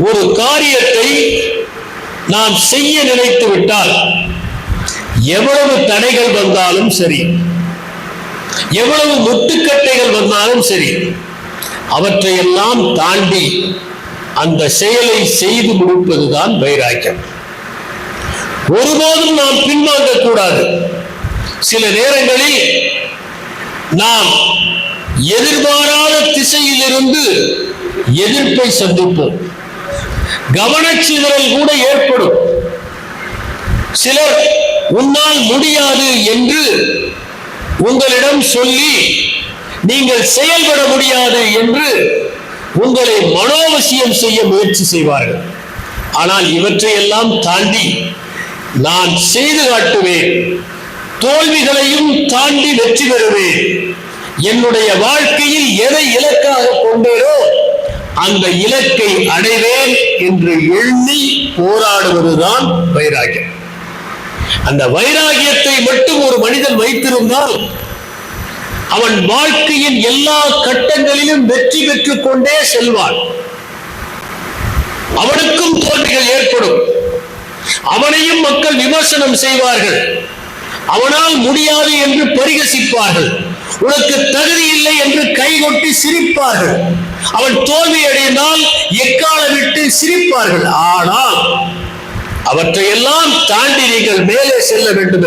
ஒரு காரியத்தை நாம் செய்ய நினைத்து விட்டால் எவ்வளவு தடைகள் வந்தாலும் சரி, எவ்வளவு முட்டுக்கட்டைகள் வந்தாலும் சரி, அவற்றையெல்லாம் தாண்டி அந்த செயலை செய்து முடிப்பதுதான் வைராக்கியம். ஒருபோதும் நாம் பின்வாங்க கூடாது. சில நேரங்களில் நாம் எதிர்பாராத திசையிலிருந்து எதிர்ப்பை சந்திப்போம். கவனச்சிதறல் கூட ஏற்படும். சிலர் உன்னால் முடியாது என்று உங்களிடம் சொல்லி நீங்கள் செயல்பட முடியாது என்று உங்களை மனோவசியம் செய்ய முயற்சி செய்வார்கள். ஆனால் இவற்றையெல்லாம் தாண்டி நான் செய்து காட்டுவேன், தோல்விகளையும் தாண்டி வெற்றி பெறுவேன், என்னுடைய வாழ்க்கையில் எதை இலக்காக கொண்டேனோ அந்த இலக்கை அடைவேன் என்று எண்ணி போராடுவதுதான் வைராகியம். அந்த வைராகியத்தை மட்டும் ஒரு மனிதன் வைத்திருந்தால் அவன் வாழ்க்கையின் எல்லா கட்டங்களிலும் வெற்றி பெற்றுக் கொண்டே செல்வான். அவனுக்கும் தோல்விகள் ஏற்படும். அவனையும் மக்கள் விமர்சனம் செய்வார்கள். அவனால் முடியாது என்று பரிகசிப்பார்கள். உனக்கு தகுதி இல்லை என்று கைகொட்டி சிரிப்பார்கள். அவன் தோல்வி அடைந்தால் எக்காலமிட்டு சிரிப்பார்கள். ஆனால் அவற்றையெல்லாம் தாண்டி நீங்கள் மேலே செல்ல வேண்டும்.